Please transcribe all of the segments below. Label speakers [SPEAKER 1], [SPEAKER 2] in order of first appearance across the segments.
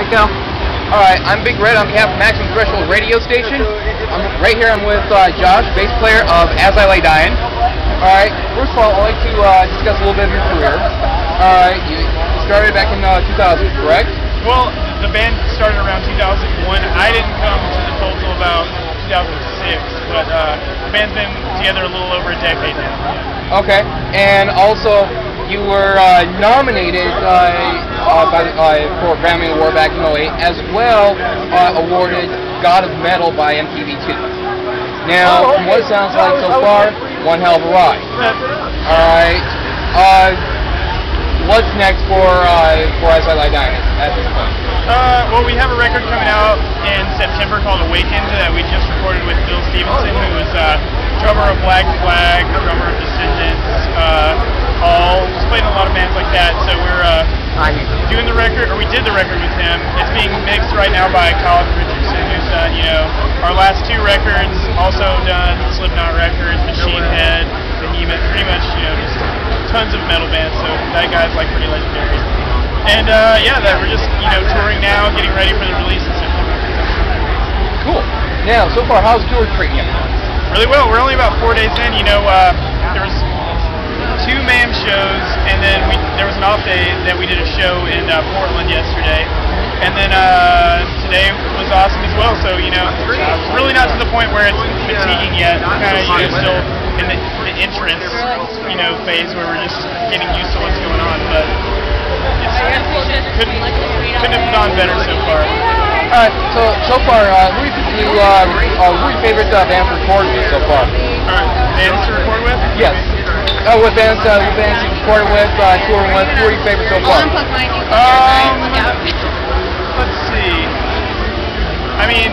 [SPEAKER 1] Mexico.
[SPEAKER 2] Alright, I'm Big Red on behalf of Maximum Threshold radio station. I'm with Josh, bass player of As I Lay Dying. Alright, first of all, I'd like to discuss a little bit of your career. Alright, you started back in 2000, correct?
[SPEAKER 3] Well, the band started around 2001. I didn't come to the fold till about 2006, but the band's been together a little over a decade now.
[SPEAKER 2] Okay, and also you were nominated for a Grammy Award back in 2008, as well awarded God of Metal by MTV2. Now, from what it sounds like so far, one hell of a ride. Alright, what's next for As I Lay Dying at this point?
[SPEAKER 3] Well, we have a record coming out in September called Awakened that we just recorded with Bill Stevenson, who was drummer of Black Flag, drummer of Descendants, he's played in a lot of bands like that, so we're doing the record, or we did the record with him. It's being mixed right now by Colin Richardson, who's done, our last two records, also done Slipknot records, Machine Head, Behemoth, pretty much, just tons of metal bands, so that guy's like pretty legendary. And we're just, touring now, getting ready for the release in September.
[SPEAKER 2] Cool. Now, so far, how's tour treating you?
[SPEAKER 3] Really well. We're only about 4 days in. There was 2 MAM shows, and then there was an off day that we did a show in Portland yesterday, and then today was awesome as well. So really not to the point where it's fatiguing yet. Kind of still in the entrance phase where we're just getting used to what's going on, but couldn't have gone better so far.
[SPEAKER 2] Alright, so far, who are your favorite bands to record with so far?
[SPEAKER 3] Alright, bands to record with?
[SPEAKER 2] Yes. What bands you've recorded with, touring with, who are your favorites so far?
[SPEAKER 4] I'll unplug mine.
[SPEAKER 3] Let's see. I mean,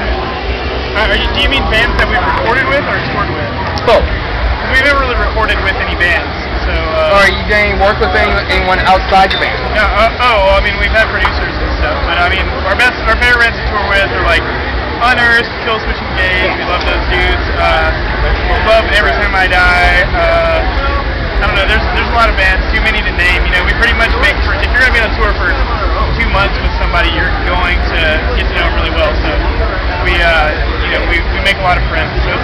[SPEAKER 3] do you mean bands that we've recorded with or toured with?
[SPEAKER 2] Both.
[SPEAKER 3] We've never really recorded with any bands, so...
[SPEAKER 2] Are you doing work with anyone outside the band?
[SPEAKER 3] I mean, we've had producers and stuff, but I mean, our favorite bands to tour with are like Unearthed, Killswitch Engage, we love those dudes. Love Every Time I Die. I don't know, there's a lot of bands, too many to name. We pretty much if you're going to be on tour for 2 months with somebody, you're going to get to know them really well, so we make a lot of friends. So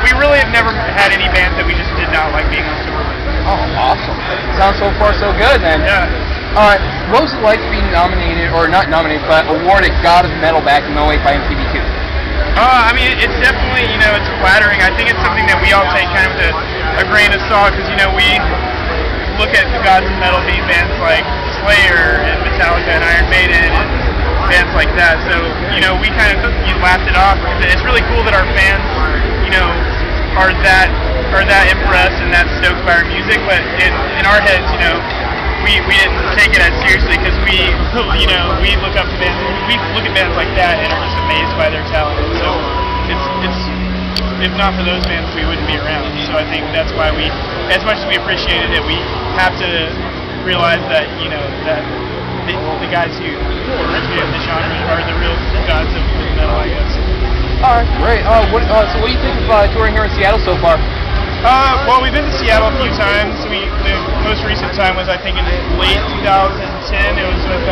[SPEAKER 3] we really have never had any bands that we just did not like being on tour with.
[SPEAKER 2] Oh, awesome. Sounds so far so good then.
[SPEAKER 3] Yeah.
[SPEAKER 2] Alright, what was it like to be nominated, or not nominated, but awarded God of Metal back in 2008 by MTV2?
[SPEAKER 3] I mean, it's definitely, it's flattering. I think it's something that we all take kind of with a grain of salt, because, we look at the gods of metal being bands like Slayer and Metallica and Iron Maiden and bands like that. So, we kind of laughed it off. It's really cool that our fans, are that impressed and that stoked by our music, but in our heads, we didn't take it as seriously because we look up to bands, we look at bands like that and are just amazed by their talent. So it's if not for those bands, we wouldn't be around. So I think that's why we, as much as we appreciated it, we have to realize that that the guys who originated the genre are the real gods of metal, I guess.
[SPEAKER 2] Alright, great. So what do you think of touring here in Seattle so far?
[SPEAKER 3] Well, we've been to Seattle a few times. The most recent time was, I think, in late 2010. It was with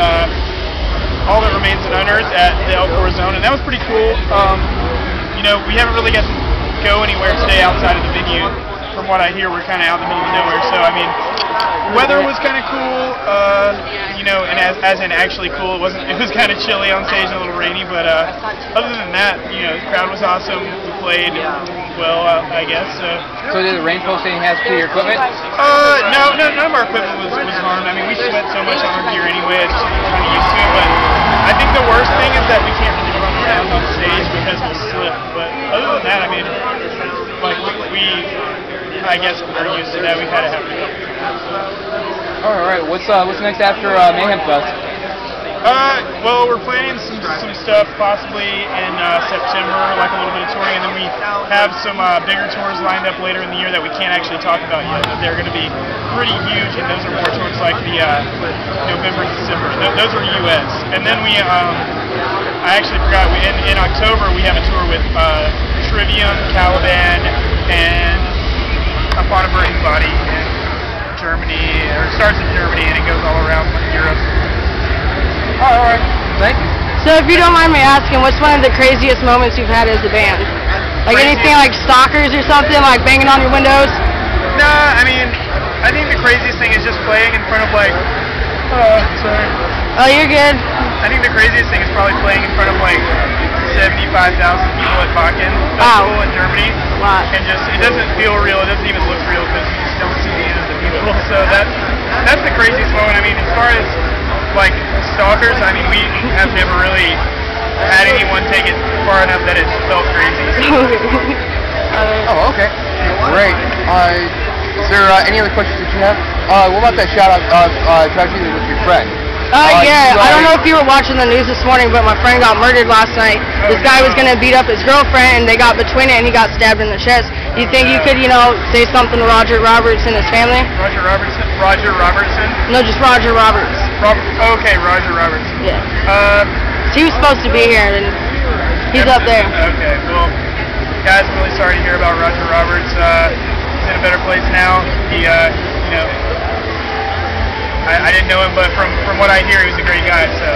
[SPEAKER 3] All That Remains in Unearthed at the El Corazon, and that was pretty cool. We haven't really got to go anywhere today outside of the venue. From what I hear, we're kind of out in the middle of nowhere. So, I mean, weather was kind of cool, and as in actually cool. It was kind of chilly on stage and a little rainy, but other than that, the crowd was awesome. We played well, I guess.
[SPEAKER 2] So did the rain post any hazard to your equipment?
[SPEAKER 3] No, none of our equipment was harmed. I mean, we sweat so much on our gear anyway, it's kind of used to it, but I think the worst thing is that we can't really run around on stage because we'll slip. But other than that, I mean, I guess we're used to that. We've had it happen a couple times.
[SPEAKER 2] Alright, what's next after Mayhem Fest?
[SPEAKER 3] Well, we're planning some stuff possibly in September, like a little bit of touring, and then we have some bigger tours lined up later in the year that we can't actually talk about yet, but they're going to be pretty huge, and those are more towards like the November, December. Those are U.S. And then I actually forgot, in October we have a tour with Trivium, Caliban, and Upon a Burning Body in Germany, or it starts in Germany and it goes all around Europe.
[SPEAKER 2] Alright, thank you.
[SPEAKER 1] So if you don't mind me asking, what's one of the craziest moments you've had as a band? Like anything like stalkers or something, like banging on your windows?
[SPEAKER 3] Nah, I mean, I think the craziest thing is just playing in front of like, sorry.
[SPEAKER 1] Oh, you're good.
[SPEAKER 3] I think the craziest thing is probably playing in front of like 75,000 people at Wacken
[SPEAKER 1] Wow.
[SPEAKER 3] Festival in Germany.
[SPEAKER 1] Wow.
[SPEAKER 3] And just, it doesn't feel real, it doesn't even look real because you just don't see any of the people. So that's the craziest moment. I mean, as far as like stalkers, I mean, we have never really had anyone take it far enough that it felt crazy.
[SPEAKER 2] Oh, okay. Great. Is there any other questions that you have? What about that shout out of tragedy with your friend?
[SPEAKER 1] Yeah, I don't know if you were watching the news this morning, but my friend got murdered last night. This guy was going to beat up his girlfriend, and they got between it, and he got stabbed in the chest. Do you think you could, say something to Roger Roberts and his family?
[SPEAKER 3] Roger Robertson? Roger Robertson?
[SPEAKER 1] No, just Roger Roberts.
[SPEAKER 3] Okay, Roger Robertson.
[SPEAKER 1] Yeah.
[SPEAKER 3] He
[SPEAKER 1] was supposed to be here, and he's up there.
[SPEAKER 3] Okay, well, guys, I'm really sorry to hear about Roger Roberts. He's in a better place now. He, I didn't know him, but from what I hear, he was a great guy, so.